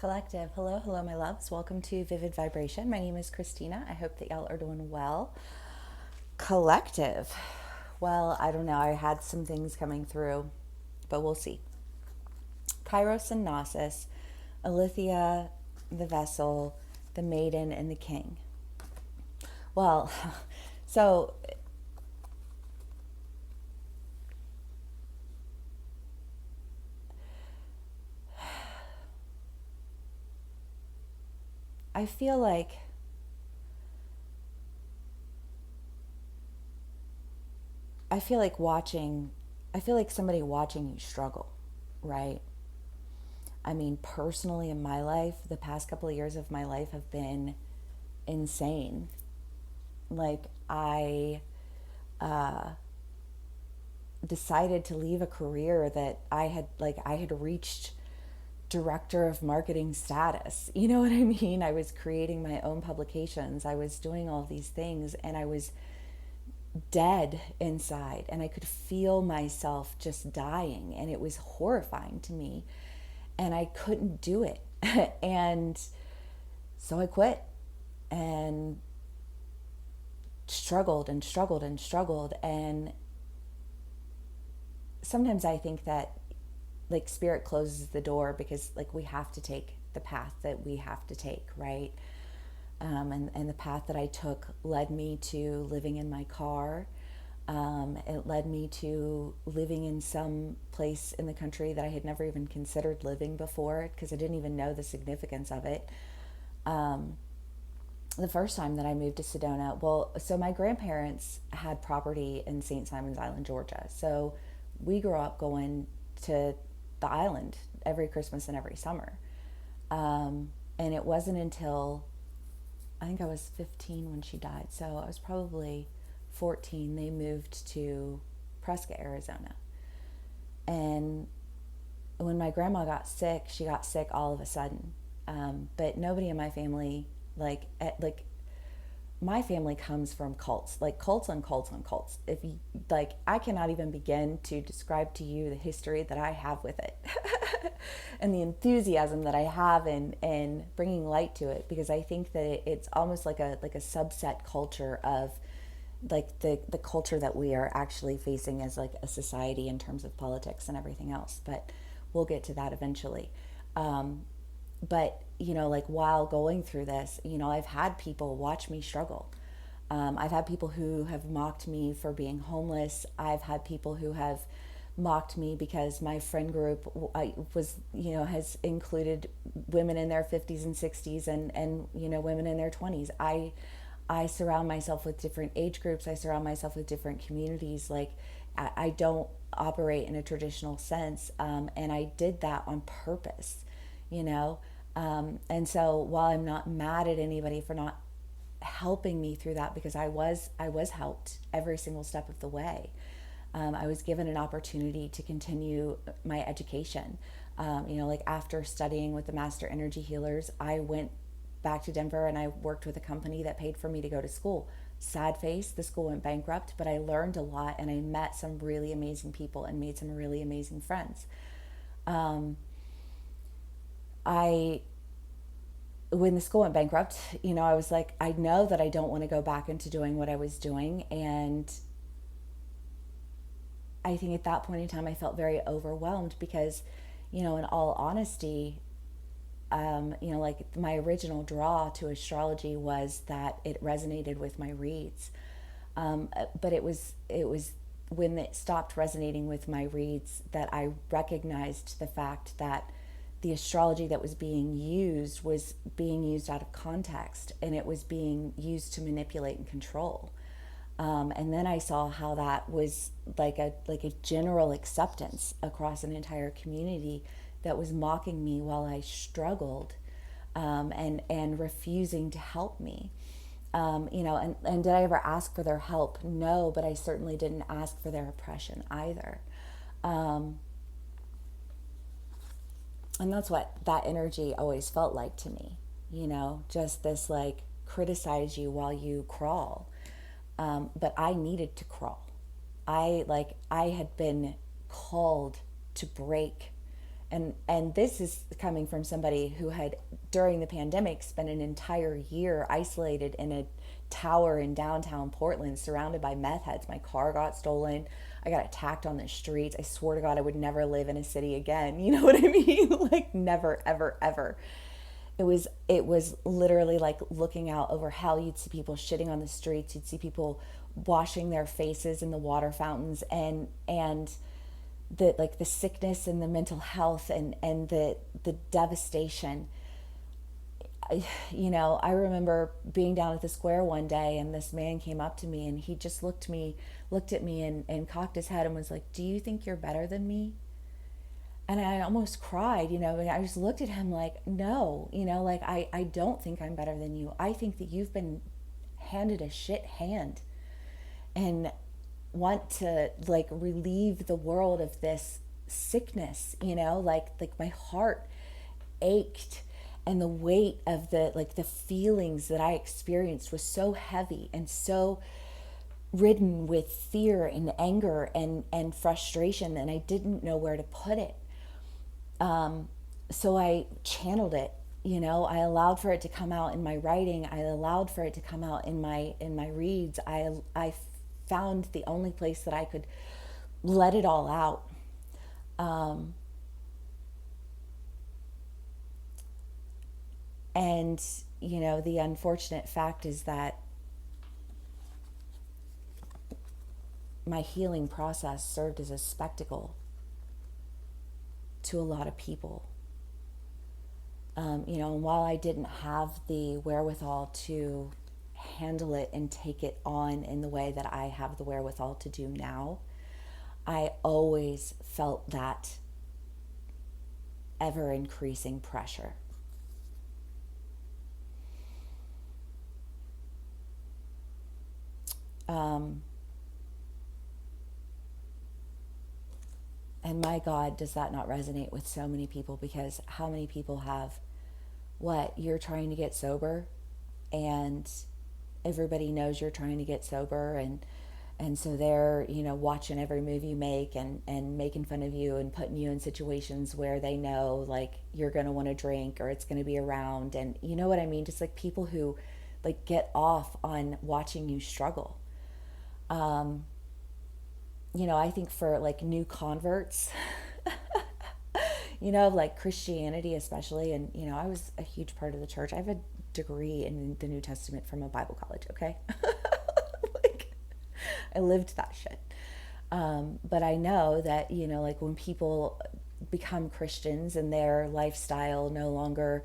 Collective. Hello, hello, my loves. Welcome to Vivid Vibration. My name is Christina. I hope that y'all are doing well. Collective. Well, I don't know. I had some things coming through, but we'll see. Kairos and Gnosis, Alithia, the vessel, the maiden, and the king. Well, so I feel like I feel like somebody watching you struggle, right? I mean, personally in my life, the past couple of years of my life have been insane. Like I decided to leave a career that I had reached director of marketing status. You know what I mean? I was creating my own publications. I was doing all these things and I was dead inside and I could feel myself just dying and it was horrifying to me and I couldn't do it. And so I quit and struggled and struggled and struggled. And sometimes I think that like spirit closes the door because like we have to take the path that we have to take, right? And the path that I took led me to living in my car. It led me to living in some place in the country that I had never even considered living before because I didn't even know the significance of it. The first time that I moved to Sedona, well, so my grandparents had property in St. Simons Island, Georgia. So we grew up going to the island every Christmas and every summer. And it wasn't until I think I was 15 when she died. So I was probably 14. They moved to Prescott, Arizona. And when my grandma got sick, she got sick all of a sudden. But nobody in my family, like my family comes from cults, like cults on cults on cults. If you like, I cannot even begin to describe to you the history that I have with it and the enthusiasm that I have in bringing light to it, because I think that it's almost like a subset culture of like the culture that we are actually facing as like a society in terms of politics and everything else. But we'll get to that eventually. But like while going through this, I've had people watch me struggle. I've had people who have mocked me for being homeless. I've had people who have mocked me because my friend group has included women in their 50s and 60s and women in their 20s. I surround myself with different age groups. I surround myself with different communities. Like I don't operate in a traditional sense, and I did that on purpose, you know. And so while I'm not mad at anybody for not helping me through that, because I was helped every single step of the way. I was given an opportunity to continue my education. Like after studying with the master energy healers, I went back to Denver and I worked with a company that paid for me to go to school. Sad face, the school went bankrupt, but I learned a lot and I met some really amazing people and made some really amazing friends. I When the school went bankrupt, I was like, I know that I don't want to go back into doing what I was doing. And I think at that point in time, I felt very overwhelmed because, in all honesty, like my original draw to astrology was that it resonated with my reads. But it was when it stopped resonating with my reads that I recognized the fact that the astrology that was being used out of context, and it was being used to manipulate and control. And then I saw how that was like a general acceptance across an entire community that was mocking me while I struggled, and refusing to help me. And did I ever ask for their help? No, but I certainly didn't ask for their oppression either. And that's what that energy always felt like to me, just this like criticize you while you crawl. But I needed to crawl. I had been called to break And this is coming from somebody who had, during the pandemic, spent an entire year isolated in a tower in downtown Portland surrounded by meth heads. My car got stolen. I got attacked on the streets. I swear to God I would never live in a city again. You know what I mean? Like never, ever, ever. It was literally like looking out over hell. You'd see people shitting on the streets. You'd see people washing their faces in the water fountains, and the like the sickness and the mental health and the devastation. I remember being down at the square one day, and this man came up to me, and he just looked at me and cocked his head and was like, "Do you think you're better than me?" And I almost cried, and I just looked at him like, no, like I don't think I'm better than you. I think that you've been handed a shit hand and want to like relieve the world of this sickness, like my heart ached, and the weight of the feelings that I experienced was so heavy and so ridden with fear and anger and frustration, and I didn't know where to put it. So I channeled it. I allowed for it to come out in my writing. I allowed for it to come out in my reads. I found the only place that I could let it all out. And the unfortunate fact is that my healing process served as a spectacle to a lot of people. And while I didn't have the wherewithal to handle it and take it on in the way that I have the wherewithal to do now, I always felt that ever increasing pressure. And my God, does that not resonate with so many people? Because how many people have, what, you're trying to get sober, and everybody knows you're trying to get sober, and so they're, watching every move you make and making fun of you and putting you in situations where they know like you're going to want to drink or it's going to be around. And you know what I mean? Just like people who like get off on watching you struggle. I think for like new converts, like Christianity especially, and I was a huge part of the church. I have a degree in the New Testament from a Bible college, okay? Like I lived that shit. But I know that, like when people become Christians and their lifestyle no longer,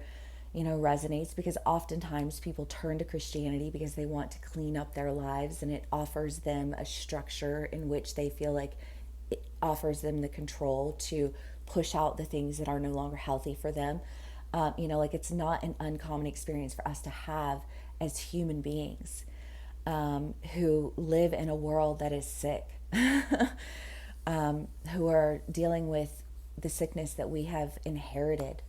resonates, because oftentimes people turn to Christianity because they want to clean up their lives, and it offers them a structure in which they feel like it offers them the control to push out the things that are no longer healthy for them. Like it's not an uncommon experience for us to have as human beings who live in a world that is sick, who are dealing with the sickness that we have inherited,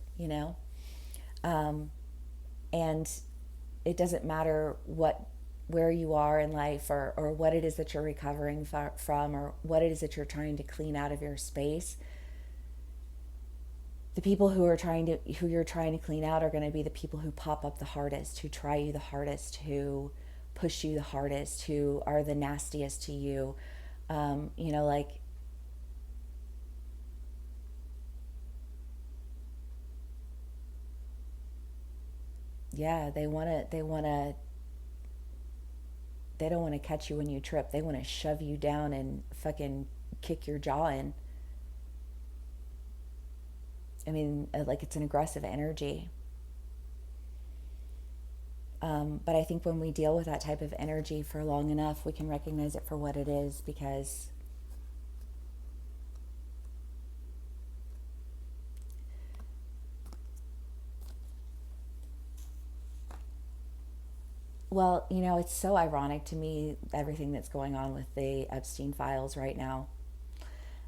and it doesn't matter where you are in life, or what it is that you're recovering from, or what it is that you're trying to clean out of your space. The people who you're trying to clean out are going to be the people who pop up the hardest, who try you the hardest, who push you the hardest, who are the nastiest to you. Like, yeah, they don't want to catch you when you trip. They want to shove you down and fucking kick your jaw in. I mean, like it's an aggressive energy. But I think when we deal with that type of energy for long enough, we can recognize it for what it is, because well, it's so ironic to me, everything that's going on with the Epstein files right now,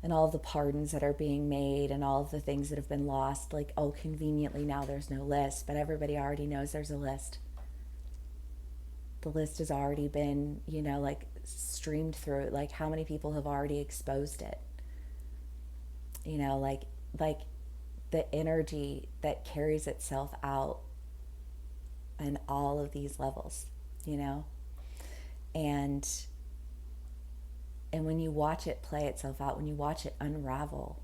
and all of the pardons that are being made, and all of the things that have been lost. Like, oh, conveniently now there's no list, but everybody already knows there's a list. The list has already been, like streamed through. Like, how many people have already exposed it? Like the energy that carries itself out in all of these levels, you know? And when you watch it play itself out, when you watch it unravel,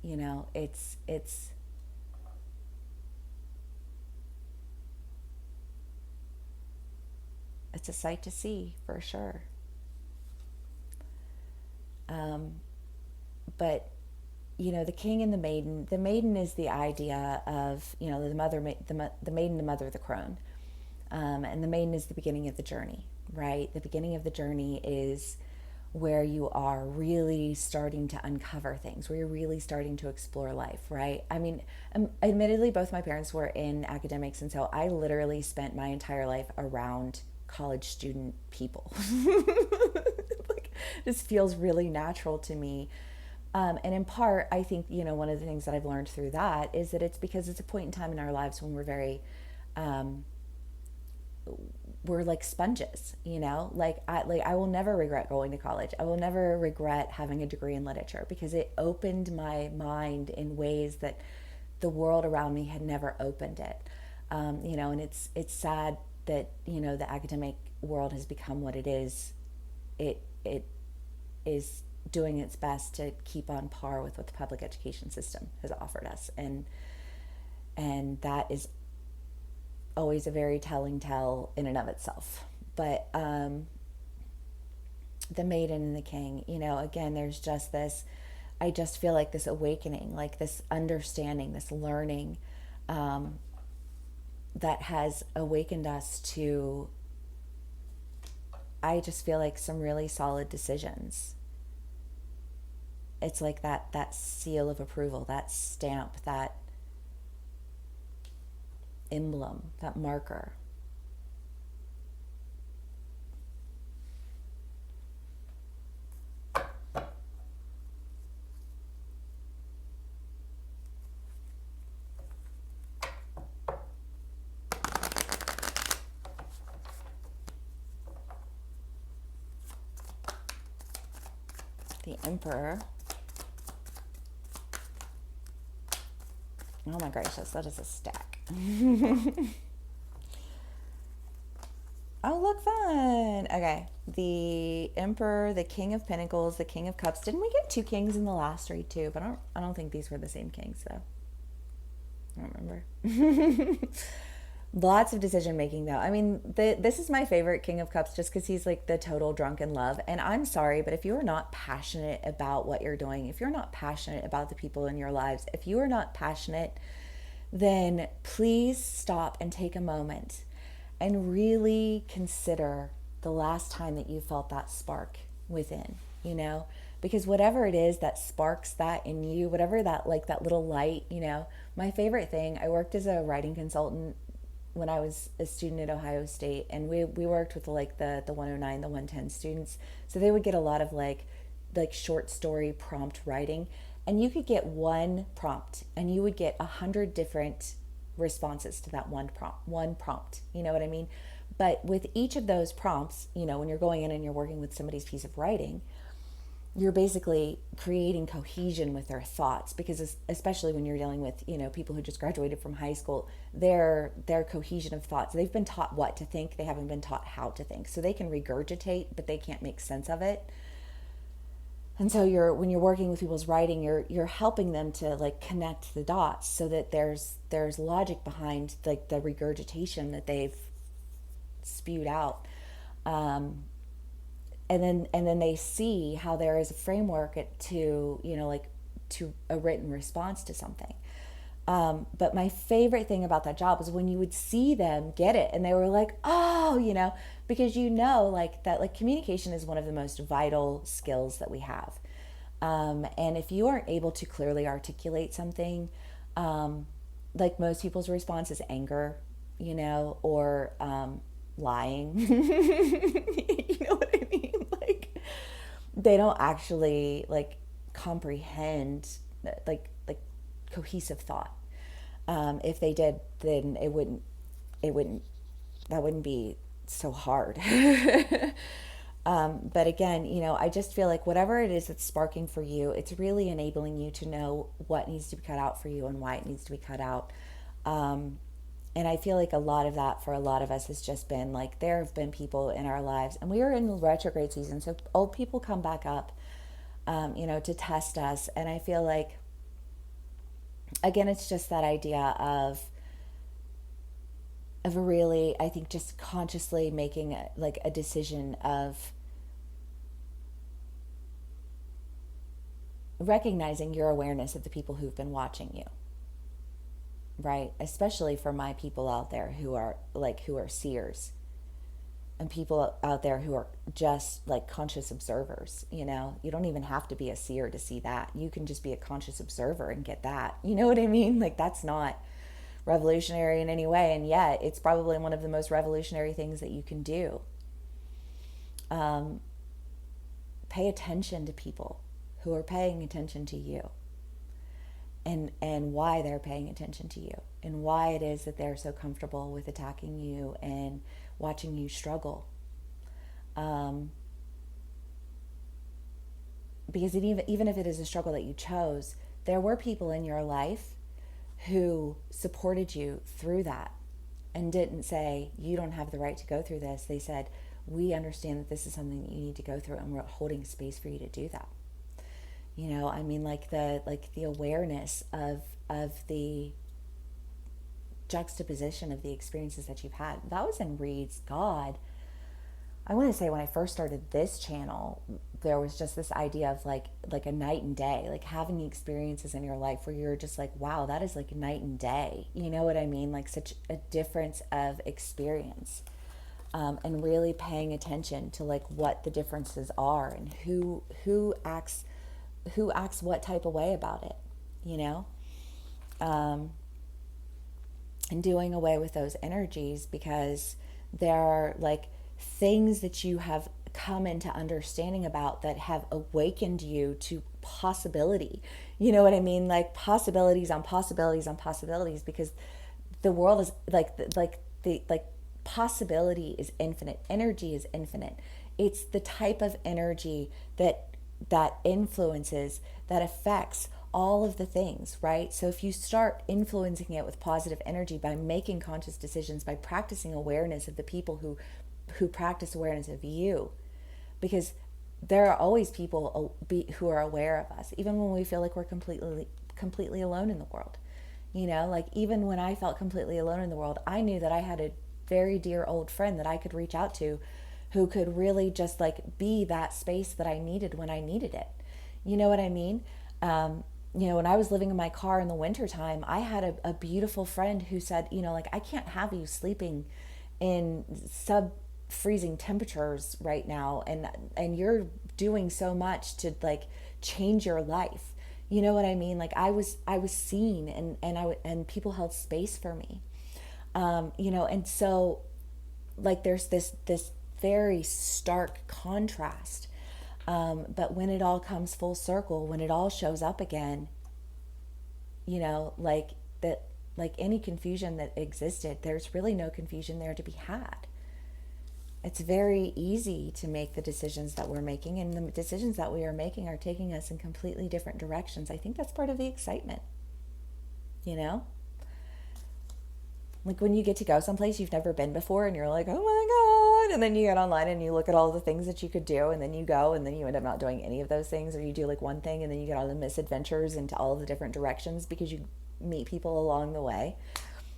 you know, it's a sight to see for sure. But you know, the king and the maiden. The maiden is the idea of, you know, the mother, the maiden, the mother of the crone, and the maiden is the beginning of the journey, right? The beginning of the journey is where you are really starting to uncover things, where you're really starting to explore life, right? I mean, admittedly, both my parents were in academics, and so I literally spent my entire life around college student people. Like, this feels really natural to me. And in part, I think, you know, one of the things that I've learned through that is that it's because it's a point in time in our lives when we're very, we're like sponges, you know, like I will never regret going to college. I will never regret having a degree in literature because it opened my mind in ways that the world around me had never opened it. You know, and it's sad that, you know, the academic world has become what it is. It is doing its best to keep on par with what the public education system has offered us, and that is always a very telling tale in and of itself. But the maiden and the king, you know, again, there's just this, I just feel like this awakening, like this understanding, this learning, that has awakened us to, I just feel like some really solid decisions. It's like that seal of approval, that stamp, that emblem, that marker. The emperor. Oh my gracious, that is a stack. Oh, look, fun. Okay. The Emperor, the King of Pentacles, the King of Cups. Didn't we get two kings in the last read too? But I don't think these were the same kings though. I don't remember. Lots of decision making though. I mean, this is my favorite King of Cups just because he's like the total drunk in love. And I'm sorry, but if you are not passionate about what you're doing, if you're not passionate about the people in your lives, if you are not passionate, then please stop and take a moment and really consider the last time that you felt that spark within, you know? Because whatever it is that sparks that in you, whatever that, like that little light, you know, my favorite thing, I worked as a writing consultant when I was a student at Ohio State, and we worked with like the 109, the 110 students. So they would get a lot of like short story prompt writing, and you could get one prompt and you would get 100 different responses to that one prompt. You know what I mean? But with each of those prompts, you know, when you're going in and you're working with somebody's piece of writing, you're basically creating cohesion with their thoughts, because especially when you're dealing with, you know, people who just graduated from high school, their cohesion of thoughts, they've been taught what to think, they haven't been taught how to think. So they can regurgitate, but they can't make sense of it. And so when you're working with people's writing, you're helping them to like connect the dots so that there's logic behind like the regurgitation that they've spewed out. And then they see how there is a framework to, you know, like to a written response to something. But my favorite thing about that job was when you would see them get it and they were like, oh, you know, because you know, like that, like communication is one of the most vital skills that we have. And if you aren't able to clearly articulate something, like most people's response is anger, you know, or lying. You know what I mean? Like they don't actually like comprehend like cohesive thought. If they did, then that wouldn't be so hard. But again, I just feel like whatever it is that's sparking for you, it's really enabling you to know what needs to be cut out for you and why it needs to be cut out. And I feel like a lot of that for a lot of us has just been like there have been people in our lives, and we are in retrograde season, so old people come back up, to test us. And I feel like, again, it's just that idea of really, I think, just consciously making a decision of recognizing your awareness of the people who've been watching you, right? Especially for my people out there who are seers, and people out there who are just like conscious observers. You don't even have to be a seer to see that. You can just be a conscious observer and get that. You know what I mean? Like, that's not revolutionary in any way, and yet it's probably one of the most revolutionary things that you can do. Pay attention to people who are paying attention to you, and why they're paying attention to you, and why it is that they're so comfortable with attacking you and watching you struggle. Because even if it is a struggle that you chose, there were people in your life who supported you through that and didn't say, you don't have the right to go through this. They said, we understand that this is something that you need to go through, and we're holding space for you to do that. I mean, like the awareness of the juxtaposition of the experiences that you've had. That was in Reed's God. I want to say when I first started this channel, there was just this idea of like a night and day, like having experiences in your life where you're just like, wow, that is like night and day. You know what I mean? Like such a difference of experience, and really paying attention to like what the differences are and who acts what type of way about it, and doing away with those energies, because there are like things that you have come into understanding about that have awakened you to possibility. You know what I mean? Like possibilities on possibilities on possibilities, because the world is like possibility is infinite. Energy is infinite. It's the type of energy that influences, that affects all of the things, right? So if you start influencing it with positive energy by making conscious decisions, by practicing awareness of the people who practice awareness of you, because there are always people who are aware of us, even when we feel like we're completely alone in the world. Like even when I felt completely alone in the world, I knew that I had a very dear old friend that I could reach out to, who could really just like be that space that I needed when I needed it. You know what I mean? When I was living in my car in the wintertime, I had a beautiful friend who said, like, I can't have you sleeping in sub-freezing temperatures right now, and you're doing so much to like change your life. You know what I mean? Like I was seen, and people held space for me. And so like there's this very stark contrast. But when it all comes full circle, when it all shows up again, like that, like any confusion that existed, there's really no confusion there to be had. It's very easy to make the decisions that we're making, and the decisions that we are making are taking us in completely different directions. I think that's part of the excitement, Like when you get to go someplace you've never been before and you're like, oh my God. And then you get online and you look at all the things that you could do, and then you go and then you end up not doing any of those things, or you do like one thing and then you get all the misadventures into all of the different directions because you meet people along the way,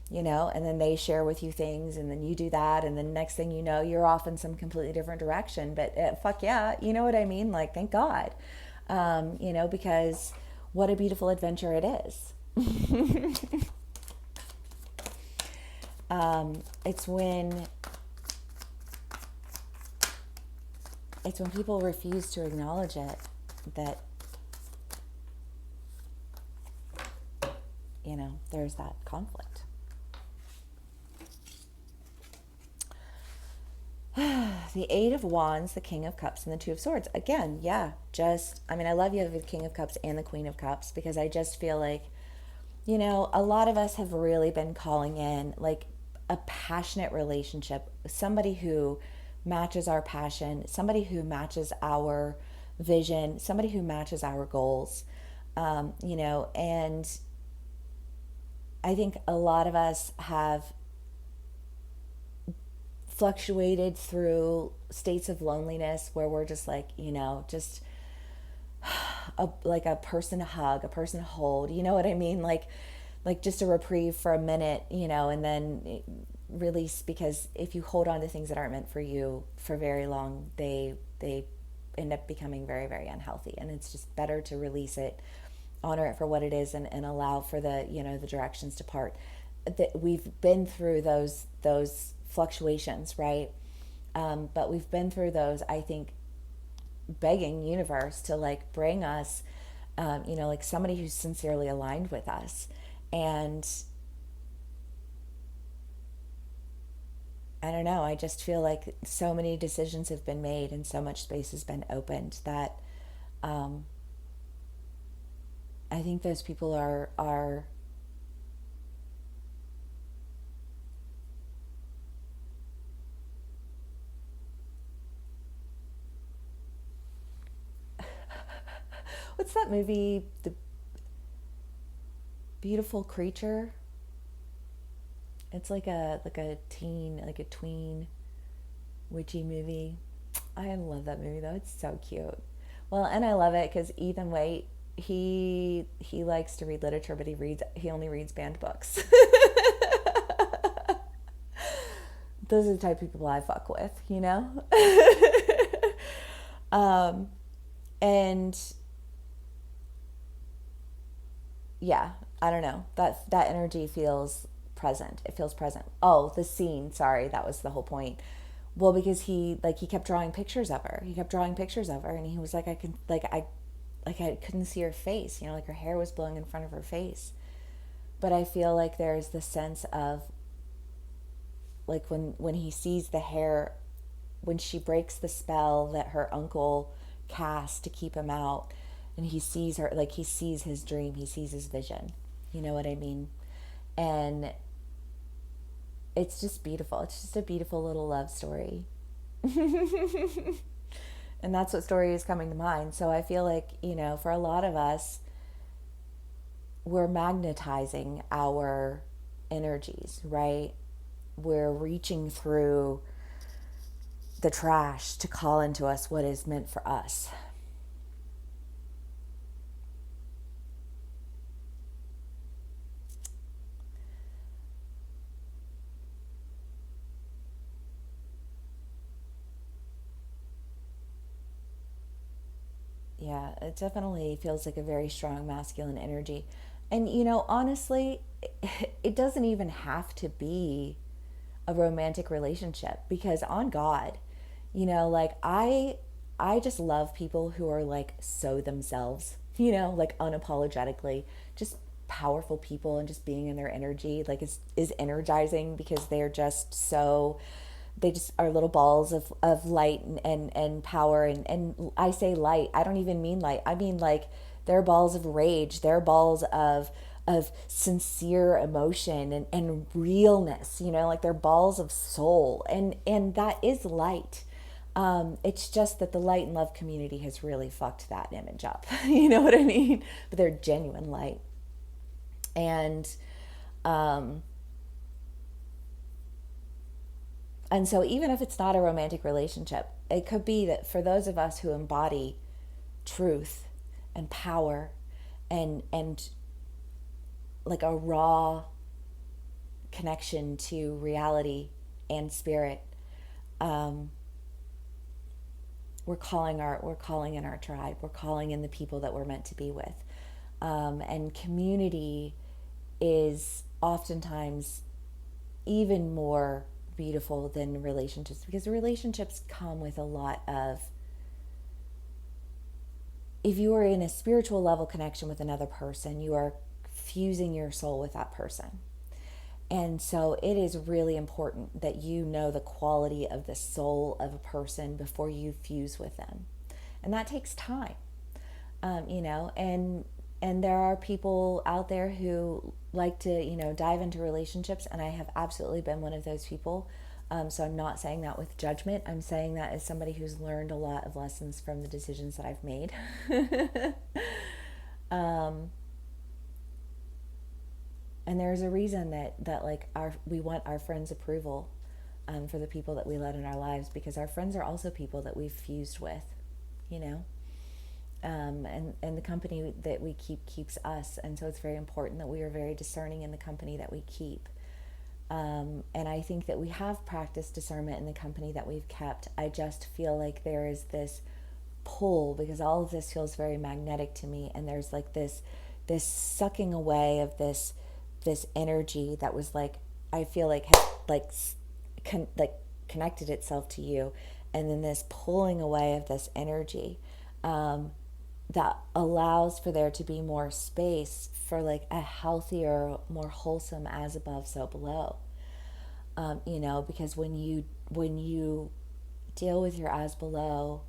and then they share with you things, and then you do that. And then next thing you know, you're off in some completely different direction. But fuck yeah, you know what I mean? Like, thank God, because what a beautiful adventure it is. It's when people refuse to acknowledge it that, there's that conflict. The Eight of Wands, the King of Cups, and the Two of Swords. Again, yeah, I love you have the King of Cups and the Queen of Cups, because I just feel like, a lot of us have really been calling in like a passionate relationship, somebody who matches our passion, somebody who matches our vision, somebody who matches our goals. And I think a lot of us have fluctuated through states of loneliness where we're just like, just like a person to hug, a person to hold, you know what I mean? Like just a reprieve for a minute, and then release, because if you hold on to things that aren't meant for you for very long, they end up becoming very, very unhealthy. And it's just better to release it, honor it for what it is, and allow for the directions to part. That we've been through those fluctuations, right? But we've been through those, I think, begging universe to like bring us, like somebody who's sincerely aligned with us. And I don't know, I just feel like so many decisions have been made and so much space has been opened that um, I think those people are what's that movie, The Beautiful Creature? It's like a teen, like a tween witchy movie. I love that movie though. It's so cute. Well, and I love it because Ethan Wade, he likes to read literature, but he only reads banned books. Those are the type of people I fuck with. um, and yeah, I don't know. That energy feels present. It feels present. Oh, the scene. Sorry, that was the whole point. Well, because he kept drawing pictures of her. He kept drawing pictures of her, and he was like, I couldn't see her face. Like her hair was blowing in front of her face. But I feel like there's the sense of like when he sees the hair, when she breaks the spell that her uncle cast to keep him out, and he sees her, like he sees his dream, he sees his vision. You know what I mean? And it's just beautiful. It's just a beautiful little love story. And that's what story is coming to mind. So I feel like, for a lot of us, we're magnetizing our energies, right? We're reaching through the trash to call into us what is meant for us. Yeah, it definitely feels like a very strong masculine energy. And, honestly, it doesn't even have to be a romantic relationship, because on God, like I just love people who are like so themselves, like unapologetically, just powerful people, and just being in their energy like is energizing, because they're just so, they just are little balls of light and power, and I say light, I don't even mean light, I mean like they're balls of rage, they're balls of sincere emotion and realness, like they're balls of soul, and that is light. It's just that the light and love community has really fucked that image up. You know what I mean? But they're genuine light. And um, and so even if it's not a romantic relationship, it could be that for those of us who embody truth and power and like a raw connection to reality and spirit, um, we're calling in our tribe. We're calling in the people that we're meant to be with. And community is oftentimes even more beautiful than relationships, because relationships come with a lot of, if you are in a spiritual level connection with another person, you are fusing your soul with that person. And so it is really important that you know the quality of the soul of a person before you fuse with them. And that takes time, and there are people out there who like to, dive into relationships, and I have absolutely been one of those people. So I'm not saying that with judgment. I'm saying that as somebody who's learned a lot of lessons from the decisions that I've made. um, and there's a reason that like we want our friends' approval, for the people that we let in our lives, because our friends are also people that we've fused with, you know. And the company that we keep keeps us, and so it's very important that we are very discerning in the company that we keep. And I think that we have practiced discernment in the company that we've kept. I just feel like there is this pull, because all of this feels very magnetic to me, and there's like this sucking away of this energy that was like, I feel like like connected itself to you, and then this pulling away of this energy, that allows for there to be more space for like a healthier, more wholesome as above, so below. Because when you deal with your as below,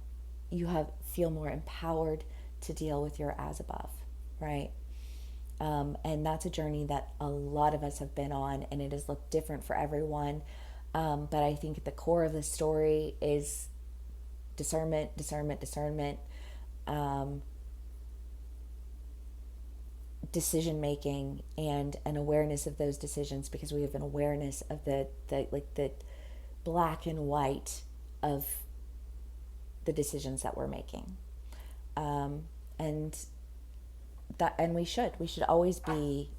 you feel more empowered to deal with your as above, right? And that's a journey that a lot of us have been on, and it has looked different for everyone. But I think at the core of the story is discernment, discernment, discernment, um, decision making, and an awareness of those decisions, because we have an awareness of the black and white of the decisions that we're making. Um, and we should always be,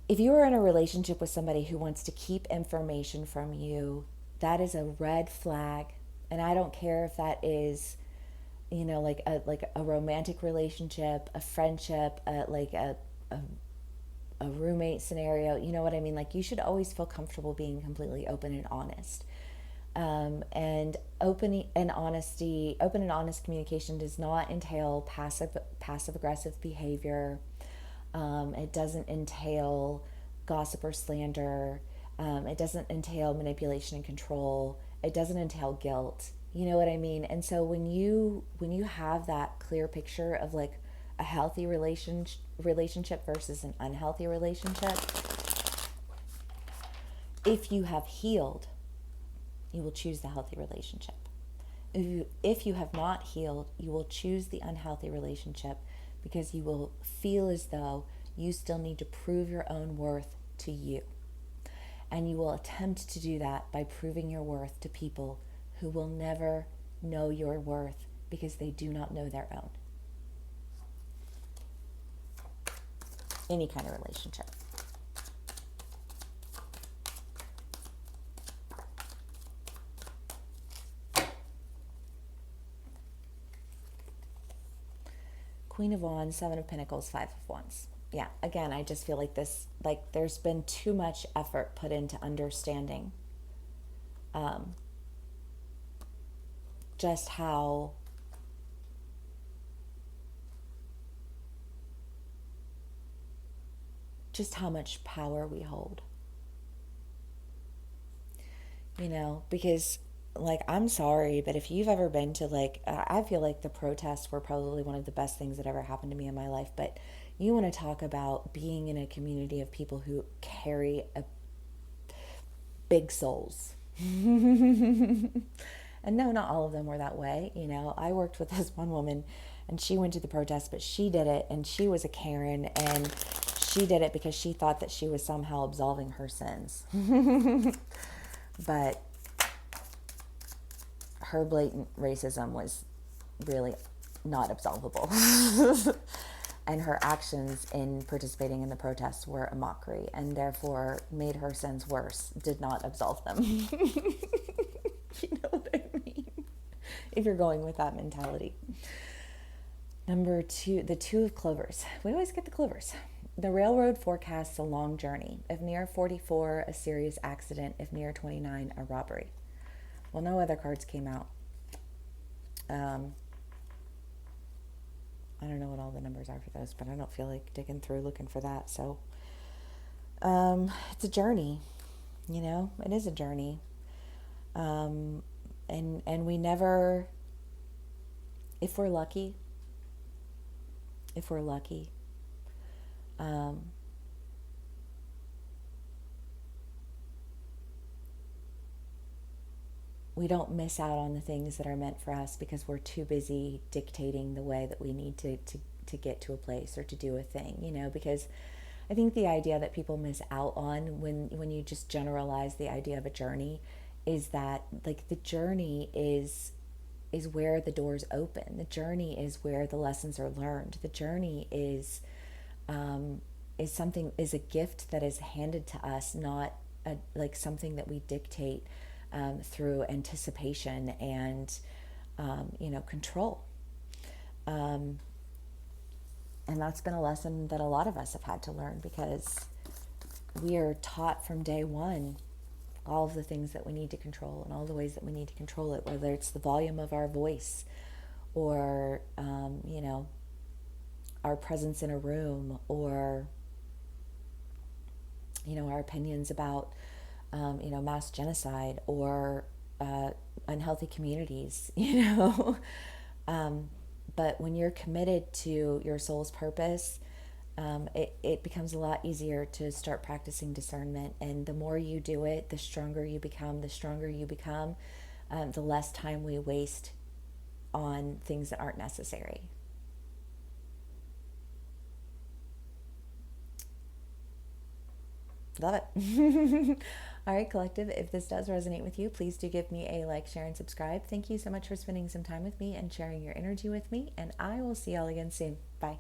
if you are in a relationship with somebody who wants to keep information from you, that is a red flag. And I don't care if that is, like a romantic relationship, a friendship, a roommate scenario. You know what I mean? Like, you should always feel comfortable being completely open and honest. And open and honest communication does not entail passive aggressive behavior. It doesn't entail gossip or slander. It doesn't entail manipulation and control. It doesn't entail guilt. You know what I mean? And so when you have that clear picture of like a healthy relationship versus an unhealthy relationship, if you have healed, you will choose the healthy relationship. If you have not healed, you will choose the unhealthy relationship, because you will feel as though you still need to prove your own worth to you. And you will attempt to do that by proving your worth to people who will never know your worth, because they do not know their own. Any kind of relationship. Queen of Wands, Seven of Pentacles, Five of Wands. Yeah, again, I just feel like this, like there's been too much effort put into understanding just how much power we hold. Because like, I'm sorry, but if you've ever been to like, I feel like the protests were probably one of the best things that ever happened to me in my life. But you want to talk about being in a community of people who carry a big souls. And no, not all of them were that way. I worked with this one woman, and she went to the protest, but she did it, and she was a Karen, and she did it because she thought that she was somehow absolving her sins. But her blatant racism was really not absolvable. And her actions in participating in the protests were a mockery, and therefore made her sins worse, did not absolve them. You know what I mean? If you're going with that mentality. Number 2, the Two of Clovers. We always get the clovers. The railroad forecasts a long journey. If near 44, a serious accident. If near 29, a robbery. Well, no other cards came out. I don't know what all the numbers are for those, but I don't feel like digging through looking for that. So it's a journey, it is a journey. And we never, if we're lucky, we don't miss out on the things that are meant for us because we're too busy dictating the way that we need to get to a place or to do a thing, because I think the idea that people miss out on when you just generalize the idea of a journey is that, like, the journey is where the doors open. The journey is where the lessons are learned. The journey is a gift that is handed to us, not like something that we dictate through anticipation and control. Um, and that's been a lesson that a lot of us have had to learn, because we are taught from day one all of the things that we need to control and all the ways that we need to control it, whether it's the volume of our voice or, our presence in a room, or, our opinions about, mass genocide or unhealthy communities, But when you're committed to your soul's purpose, it becomes a lot easier to start practicing discernment. And the more you do it, the stronger you become. The stronger you become, the less time we waste on things that aren't necessary. Love it. All right, collective, if this does resonate with you, please do give me a like, share, and subscribe. Thank you so much for spending some time with me and sharing your energy with me, and I will see y'all again soon. Bye.